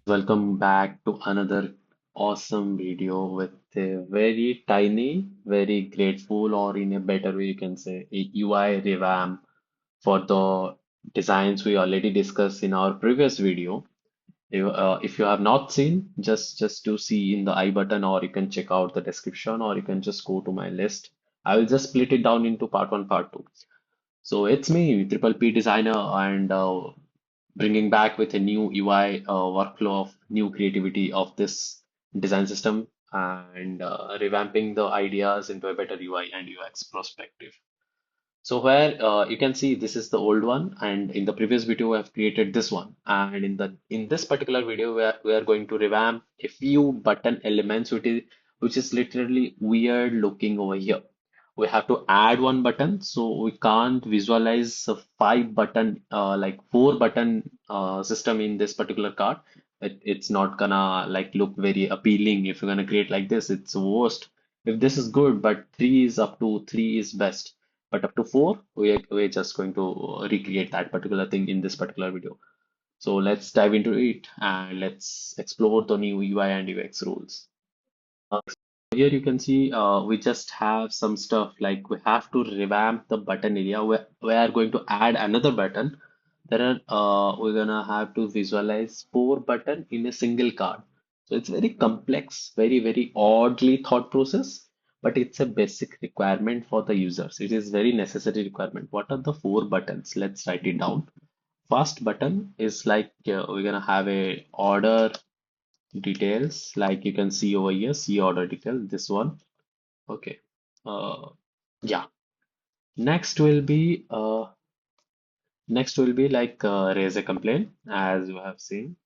Welcome back to another awesome video with a very tiny, very grateful, or in a better way, you can say a UI revamp for the designs we already discussed in our previous video. If you have not seen, just to see in the I button, or you can check out the description, or you can just go to my list. I will just split it down into part one, part two. So it's me, Triple P designer, and bringing back with a new UI workflow of new creativity of this design system and revamping the ideas into a better UI and UX perspective. So where you can see this is the old one, and in the previous video I've created this one, and in this particular video we are going to revamp a few button elements which is literally weird looking over here. We have to add one button, so we can't visualize a five button like four button system in this particular card. It's not gonna like look very appealing if you're gonna create like this. It's worst. If this is good, but three is up to three is best. But up to four, we're just going to recreate that particular thing in this particular video. So let's dive into it and let's explore the new UI and UX rules. Here you can see we just have some stuff like we have to revamp the button area. We are going to add another button. We're gonna have to visualize four button in a single card. So it's very complex, very oddly thought process, but it's a basic requirement for the users. It is very necessary requirement. What are the four buttons? Let's write it down. First button is like we're gonna have a order details, like you can see over here, see order detail, this one. Okay. Uh, yeah. Next will be like raise a complaint, as you have seen.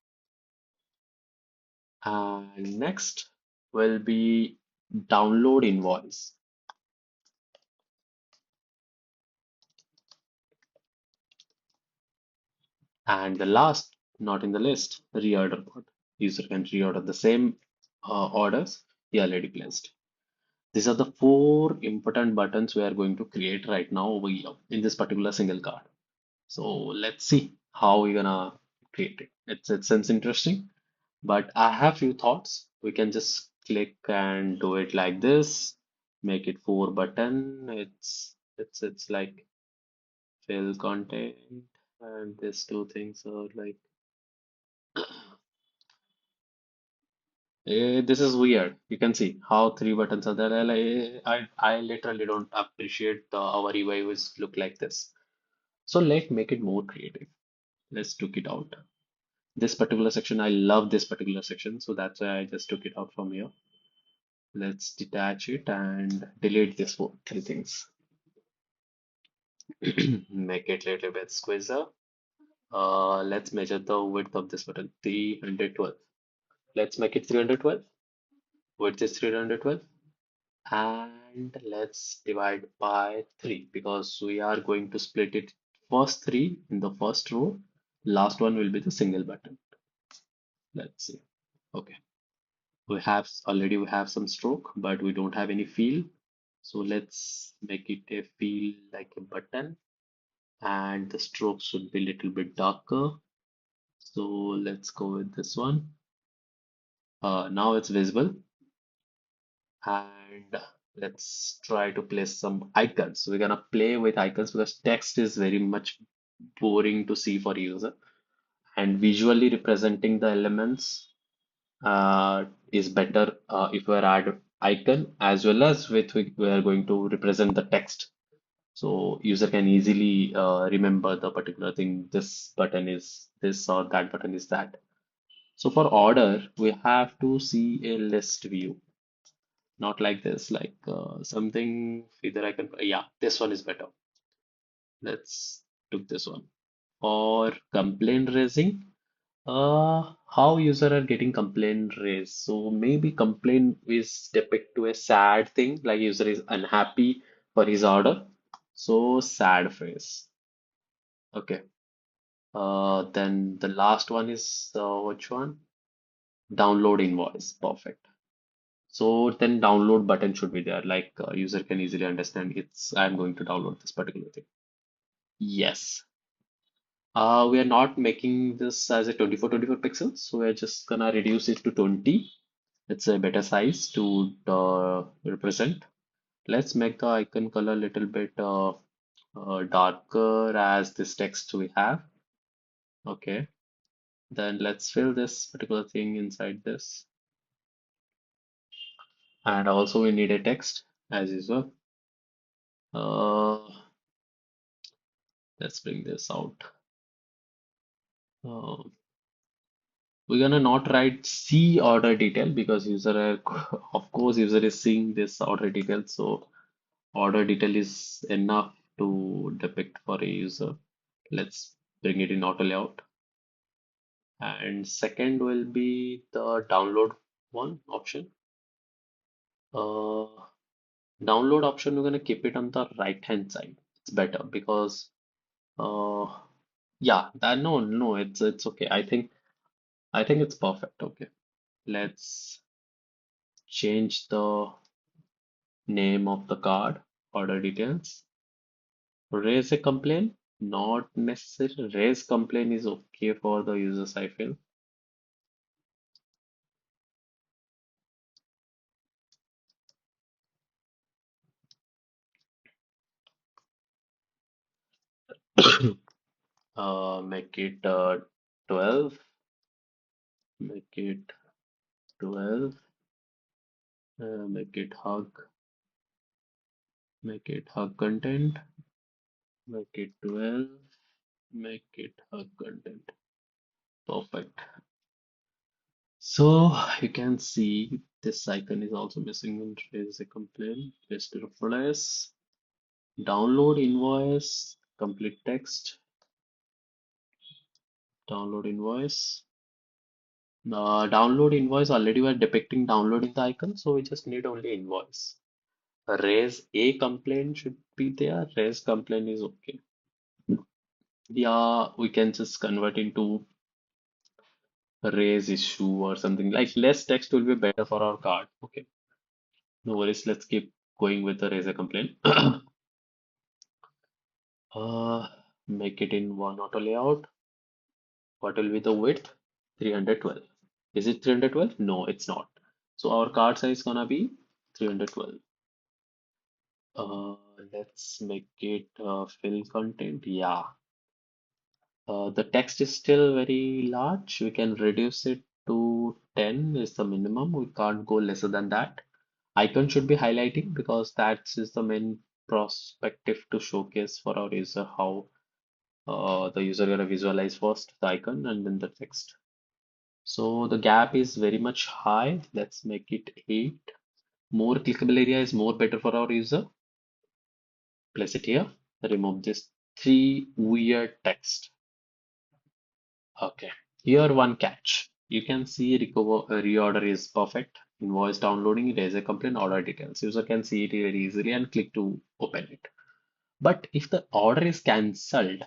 And next will be download invoice. And the last, not in the list, reorder bot. User can reorder the same orders he already placed. These are the four important buttons we are going to create right now over here in this particular single card. So let's see how we're gonna create it. It seems interesting, but I have few thoughts. We can just click and do it like this. Make it four button. It's like fill content, and these two things are like this is weird. You can see how three buttons are there. I literally don't appreciate our UIs look like this. So let's make it more creative. Let's took it out. This particular section, I love this particular section, so that's why I just took it out from here. Let's detach it and delete this for three things. Make it a little bit squeezer. Let's measure the width of this button, 312. Let's make it 312. Width is 312. And let's divide by 3 because we are going to split it first 3 in the first row. Last one will be the single button. Let's see. Okay. We have some stroke, but we don't have any feel. So let's make it a feel like a button, and the stroke should be a little bit darker. So let's go with this one. Now it's visible, and let's try to place some icons. We're gonna play with icons because text is very much boring to see for user, and visually representing the elements is better if we add icon as well as we are going to represent the text. So user can easily remember the particular thing. This button is this or that button is that. So for order, we have to see a list view, not like this, like something either I can, yeah, this one is better. Let's took this one. For complaint raising, how user are getting complaint raised. So maybe complaint is depict to a sad thing, like user is unhappy for his order. So sad face. Okay. Then the last one is which one? Download invoice. Perfect. So then download button should be there. Like user can easily understand it's I'm going to download this particular thing. Yes. We are not making this as a 24 pixels, so we're just gonna reduce it to 20. It's a better size to represent. Let's make the icon color a little bit darker as this text we have. Okay, then let's fill this particular thing inside this. And also we need a text as usual. Uh, let's bring this out. Uh, we're gonna not write C order detail because user of course user is seeing this order detail, so order detail is enough to depict for a user. Let's bring it in auto layout. And second will be the download one option. Uh, download option, we're gonna keep it on the right hand side. It's better because yeah, that no, it's okay. I think it's perfect. Okay, let's change the name of the card, order details. Raise a complaint, not necessary. Raise complaint is okay for the users, I feel. Make it 12, make it 12, make it hug content, make it 12, make it hug content. Perfect. So you can see this icon is also missing in raise a complaint, paste to replace, download invoice, complete text, download invoice. Download invoice already were depicting download in the icon, so we just need only invoice. Raise a complaint should be there. Raise complaint is okay. Yeah, we can just convert into raise issue or something like less text will be better for our card. Okay, no worries. Let's keep going with the raise a complaint. Uh, make it in one auto layout. What will be the width? 312. Is it 312? No, it's not. So our card size gonna be 312. Uh, let's make it fill content. Yeah. The text is still very large. We can reduce it to 10 is the minimum. We can't go lesser than that. Icon should be highlighting because that is the main perspective to showcase for our user how the user gonna visualize first the icon and then the text. So the gap is very much high. Let's make it 8. More clickable area is more better for our user. Place it here. Remove this 3 weird text. Okay. Here one catch. You can see reorder is perfect. Invoice downloading, it as a complaint order details. User can see it very easily and click to open it. But if the order is cancelled,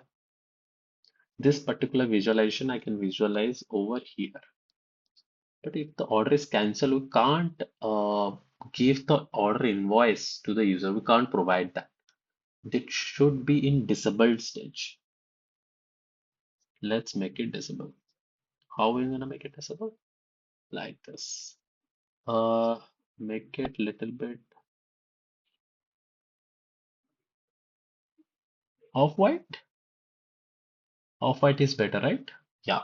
this particular visualization I can visualize over here. But if the order is cancelled, we can't give the order invoice to the user. We can't provide that. It should be in disabled stage. Let's make it disable. How are we gonna make it disable? Like this. Uh, make it little bit off-white. Off-white is better, right? Yeah.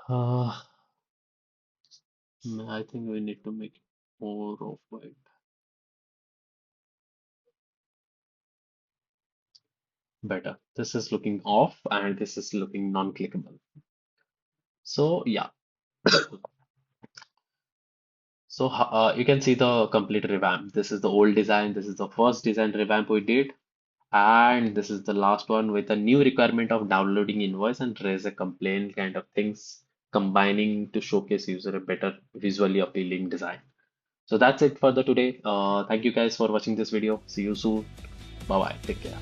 Uh, I think we need to make it more off-white. Better. This is looking off and this is looking non-clickable. So yeah. So you can see the complete revamp. This is the old design. This is the first design revamp we did. And this is the last one with a new requirement of downloading invoice and raise a complaint kind of things, combining to showcase user a better visually appealing design. So that's it for the today. Thank you guys for watching this video. See you soon. Bye bye. Take care.